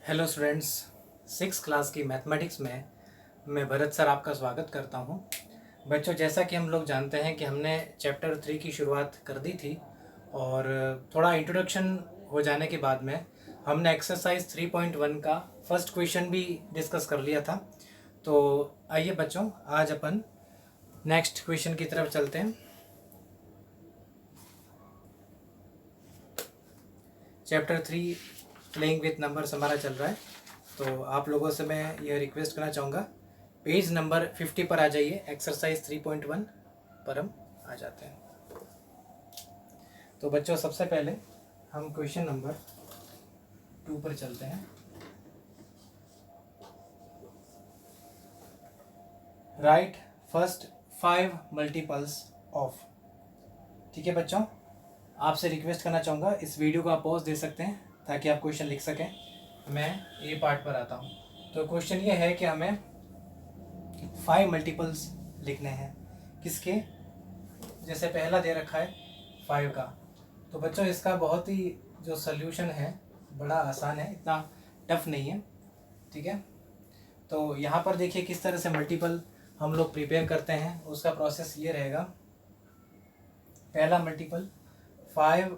Hello students, six class की mathematics में मैं भरत सर आपका स्वागत करता हूं। बच्चों, जैसा कि हम लोग जानते हैं कि हमने चैप्टर 3 की शुरुआत कर दी थी और थोड़ा इंट्रोडक्शन हो जाने के बाद में हमने एक्सरसाइज 3.1 का फर्स्ट क्वेश्चन भी डिस्कस कर लिया था। तो आइए बच्चों, आज अपन नेक्स्ट क्वेश्चन की तरफ चलते हैं। चैप्टर 3 प्लेइंग विथ नंबर्स हमारा चल रहा है, तो आप लोगों से मैं यह रिक्वेस्ट करना चाहूँगा, पेज नंबर 50 पर आ जाइए। एक्सरसाइज 3.1 पर हम आ जाते हैं। तो बच्चों, सबसे पहले हम क्वेश्चन नंबर 2 पर चलते हैं। Right first 5 multiples of. ठीक है बच्चों, आपसे रिक्वेस्ट करना चाहूँगा, इस वीडियो को आप पॉज दे सकते हैं ताकि आप क्वेश्चन लिख सकें। मैं ए पार्ट पर आता हूँ। तो क्वेश्चन ये है कि हमें 5 मल्टीपल्स लिखने हैं। किसके? जैसे पहला दे रखा है 5 का। तो बच्चों, इसका बहुत ही जो सल्यूशन है बड़ा आसान है, इतना टफ नहीं है। ठीक है, तो यहाँ पर देखिए किस तरह से मल्टीपल हम लोग प्रिपेयर करते हैं। उसका प्रोसेस ये रहेगा। पहला मल्टीपल 5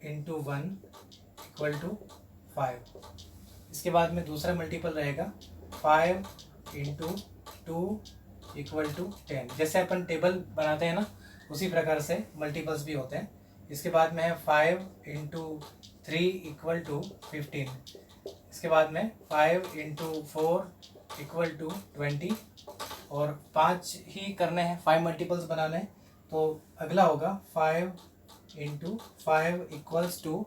इंटू 1 इक्वल टू 5। इसके बाद में दूसरा मल्टीपल रहेगा 5 इंटू 2 इक्वल टू 10। जैसे अपन टेबल बनाते हैं ना, उसी प्रकार से मल्टीपल्स भी होते हैं। इसके बाद में है 5 इंटू 3 इक्वल टू 15। इसके बाद में 5 इंटू 4 इक्वल टू 20। और 5 ही करने हैं, 5 मल्टीपल्स बनाने हैं। तो अगला होगा 5 इंटू 5 इक्वल्स टू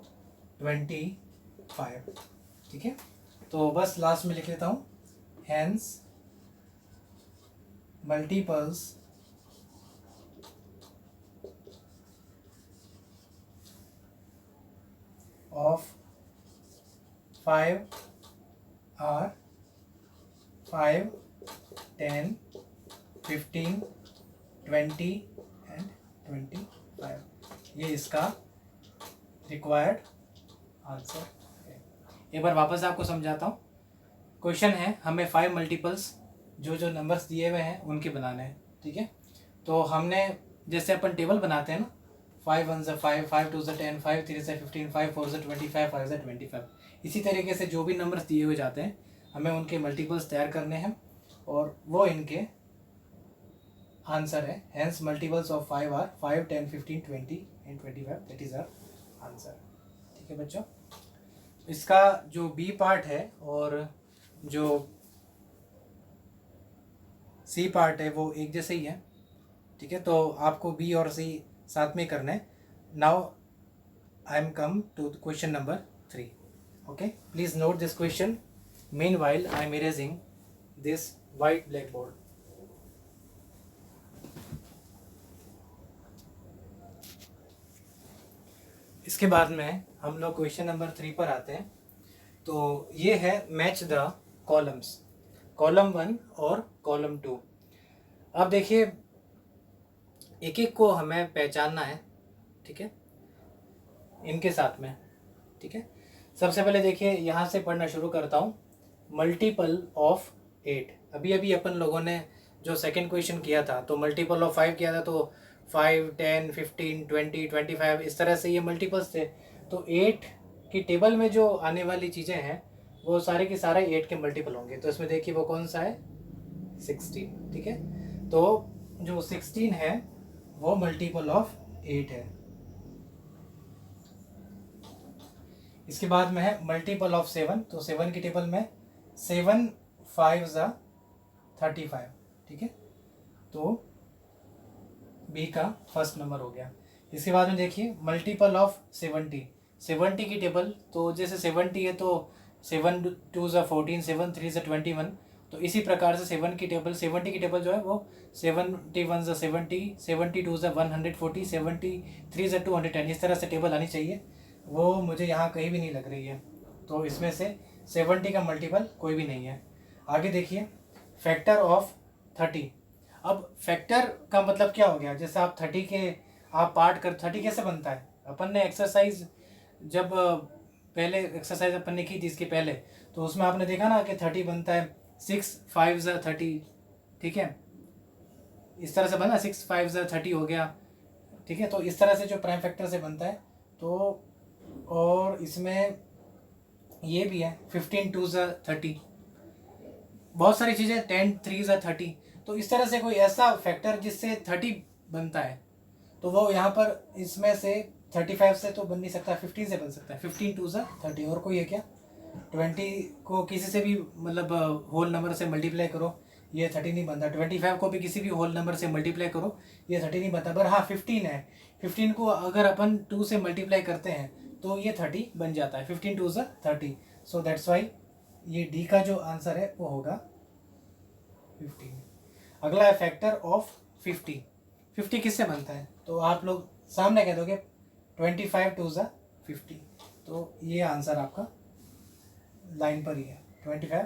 25। ठीक है, तो बस लास्ट में लिख लेता हूँ, hence multiples of 5 are 5, 10, 15, 20 and 25। ये इसका रिक्वायर्ड आंसर है। एक बार वापस आपको समझाता हूँ। क्वेश्चन है, हमें 5 मल्टीपल्स जो नंबर्स दिए हुए हैं उनके बनाने हैं। ठीक है, तो हमने जैसे अपन टेबल बनाते हैं ना, 5 1 से 5, 5 2 से 10, 5 3 से 15, 5 4 से 25, 5 से 25। इसी तरीके से जो भी नंबर्स दिए हुए जाते हैं हमें उनके मल्टीपल्स तैयार करने हैं और वो इनके आंसर है। Hence multiples of 5 are 5, 10, 15, 20 and 25। That is our answer. ठीक है बच्चों, इसका जो बी पार्ट है और जो सी पार्ट है वो एक जैसे ही है। ठीक है, तो आपको बी और सी साथ में करना है। Now I am come to question number 3। Okay, please note this question meanwhile I am erasing this white blackboard. इसके बाद में हम लोग क्वेश्चन नंबर 3 पर आते हैं। तो ये है मैच द कॉलम्स, कॉलम 1 और कॉलम 2। अब देखिए, एक एक को हमें पहचानना है। ठीक है, इनके साथ में। ठीक है, सबसे पहले देखिए, यहाँ से पढ़ना शुरू करता हूँ। Multiple of 8। अभी अभी अपन लोगों ने जो सेकंड क्वेश्चन किया था तो मल्टीपल ऑफ 5 किया था। तो 5, 10, 15, 20, 25 इस तरह से ये मल्टीपल्स थे। तो 8 की टेबल में जो आने वाली चीज़ें हैं वो सारे के सारे 8 के मल्टीपल होंगे। तो इसमें देखिए वो कौन सा है, 16। ठीक है, तो जो 16 है वो मल्टीपल ऑफ 8 है। इसके बाद में है मल्टीपल ऑफ 7। तो 7 की टेबल में 7 5 ज़ा 35। ठीक है, तो बी का फर्स्ट नंबर हो गया। इसके बाद में देखिए मल्टीपल ऑफ 70। 70 की टेबल, तो जैसे 70 है तो 7 2 ज़ा 14, 7 3 ज़ा 21। तो इसी प्रकार से 7 की टेबल, 70 की टेबल जो है वो 71 ज़ा 70, 72 ज़ा 140, 73 ज़ा 210। इस तरह से टेबल आनी चाहिए। वो मुझे यहाँ कहीं भी नहीं लग रही है, तो इसमें से 70 का मल्टीपल कोई भी नहीं है। आगे देखिए, फैक्टर ऑफ 30। अब फैक्टर का मतलब क्या हो गया, जैसे आप 30 के आप पार्ट कर, 30 कैसे बनता है? अपन ने एक्सरसाइज जब पहले एक्सरसाइज अपन ने की थी इसके पहले, तो उसमें आपने देखा ना कि 30 बनता है 6 5 ज़ा 30, ठीक है, इस तरह से बना 6 5 ज़ा 30 हो गया, ठीक है। तो इस तरह से जो प्राइम फैक्टर से बनता है, तो और इसमें ये भी है 15 2 ज़ा 30, बहुत सारी चीज़ें 10 3 ज़ा 30। तो इस तरह से कोई ऐसा फैक्टर जिससे 30 बनता है, तो वो यहाँ पर इसमें से 35 से तो बन नहीं सकता, 15 से बन सकता है, 15 2 ज़ा 30। और कोई है क्या? 20 को किसी से भी मतलब होल नंबर से मल्टीप्लाई करो, ये 30 नहीं बनता। 25 को भी किसी भी होल नंबर से मल्टीप्लाई करो, ये 30 नहीं बनता। पर हाँ 15 है, 15 को अगर अपन 2 से मल्टीप्लाई करते हैं तो ये 30 बन जाता है, 15 2 ज़ा 30। सो दैट्स वाई ये डी का जो आंसर है वो होगा 15। अगला है फैक्टर ऑफ 50। 50 किससे बनता है? तो आप लोग सामने कह दोगे 25 2 ज़ा 50, तो ये आंसर आपका लाइन पर ही है, 25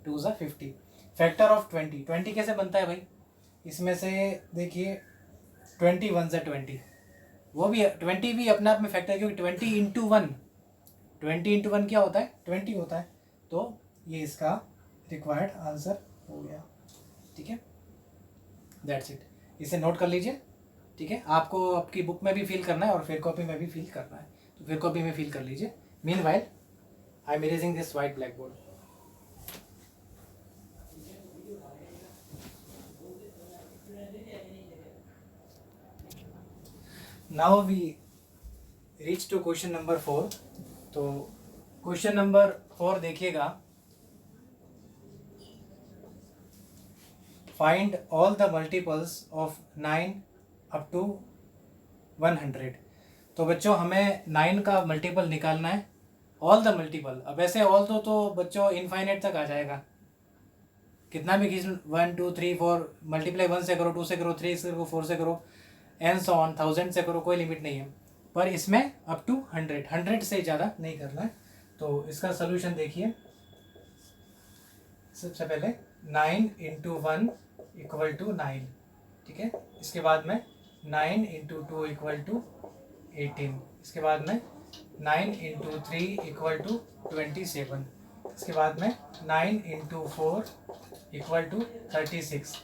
2 ज़ा 50। फैक्टर ऑफ 20, 20 कैसे बनता है भाई? इसमें से देखिए 20 1 ज़ा 20, वो भी 20 भी अपने आप में फैक्टर है, क्योंकि 20 इंटू 1, 20 इंटू 1 क्या होता है? 20 होता है। तो ये इसका रिक्वायर्ड आंसर हो गया, ठीक है। दैट्स इट, इसे नोट कर लीजिए, ठीक है। आपको आपकी बुक में भी फिल करना है और फिर कॉपी में भी फिल करना है, तो फिर कॉपी में फिल कर लीजिए। Meanwhile I am erasing this white blackboard. Now we reach to question number 4। तो क्वेश्चन नंबर 4 देखिएगा, find all the multiples of 9 up to 100। तो बच्चों हमें 9 का मल्टीपल निकालना है, ऑल द मल्टीपल। अब ऐसे ऑल तो बच्चों इनफाइनाइट तक आ जाएगा, कितना भी खींच, 1 2 3 4 मल्टीप्लाई 1 से करो, 2 से करो, 3 से करो, 4 से करो, एंड सो ऑन, 1000 से करो, कोई लिमिट नहीं है। पर इसमें अप टू 100, 100 से ज़्यादा नहीं करना है। तो इसका सोल्यूशन देखिए, सबसे पहले 9 इंटू 1 इक्वल टू 9, ठीक है। इसके बाद में 9 इंटू 2 इक्वल टू 18, इसके बाद में 9 इंटू 3 इक्वल टू 27, इसके बाद में 9 इंटू 4 इक्वल टू 36,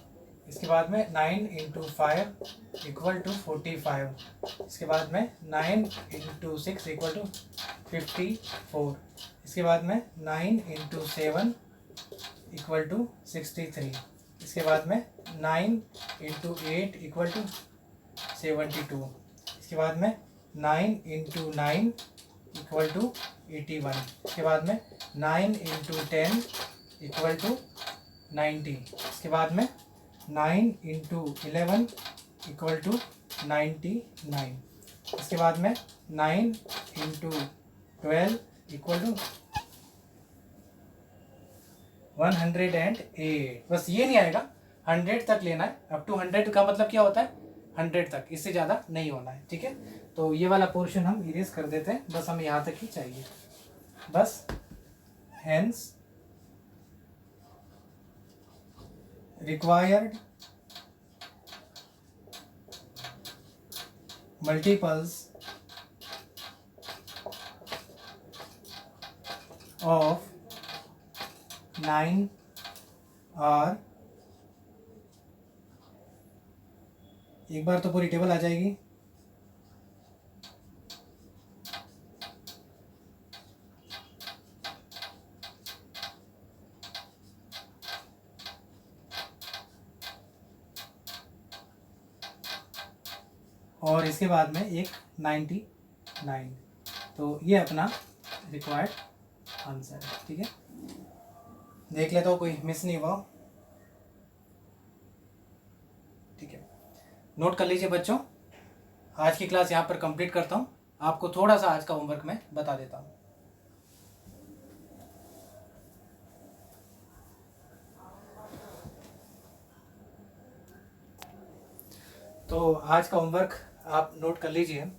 इसके बाद में 9 इंटू 5 इक्वल टू 45, इसके बाद में 9 इंटू 6 इक्वल टू 54, इसके बाद में 9 इंटू 7 इक्वल टू 63, इसके बाद में 9 इंटू 8 इक्वल टू 72, इसके बाद में 9 इंटू 9 इक्वल टू 81, इसके बाद में 9 इंटू 10 इक्वल टू 90, इसके बाद में 9 इंटू 11 इक्वल टू 99, इसके बाद में 9 इंटू 12 इक्वल टू 108। बस ये नहीं आएगा, 100 तक लेना है। अप टू 100 का मतलब क्या होता है? 100 तक, इससे ज़्यादा नहीं होना है, ठीक है। तो ये वाला पोर्शन हम इरेज कर देते हैं, बस हमें यहाँ तक ही चाहिए बस। Hence required multiples of 9 are, एक बार तो पूरी टेबल आ जाएगी, और इसके बाद में एक 99। तो ये अपना रिक्वायर्ड आंसर है, ठीक है। देख लेता हूँ कोई मिस नहीं हुआ, ठीक है। नोट कर लीजिए बच्चों, आज की क्लास यहाँ पर कंप्लीट करता हूँ। आपको थोड़ा सा आज का होमवर्क मैं बता देता हूँ। तो आज का होमवर्क आप नोट कर लीजिए।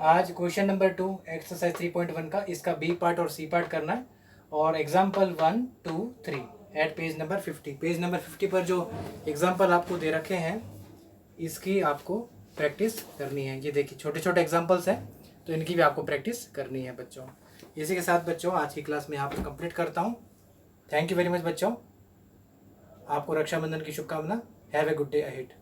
आज क्वेश्चन नंबर 2 एक्सरसाइज 3.1 का, इसका बी पार्ट और सी पार्ट करना है, और example 1 2 3 at page number 50। Page number 50 पर जो एग्जाम्पल आपको दे रखे हैं, इसकी आपको प्रैक्टिस करनी है। ये देखिए छोटे छोटे एग्जाम्पल्स हैं, तो इनकी भी आपको प्रैक्टिस करनी है बच्चों। इसी के साथ बच्चों आज की क्लास में यहाँ पर कंप्लीट करता हूँ। थैंक यू वेरी मच बच्चों, आपको रक्षाबंधन की शुभकामना। Have a good day ahead.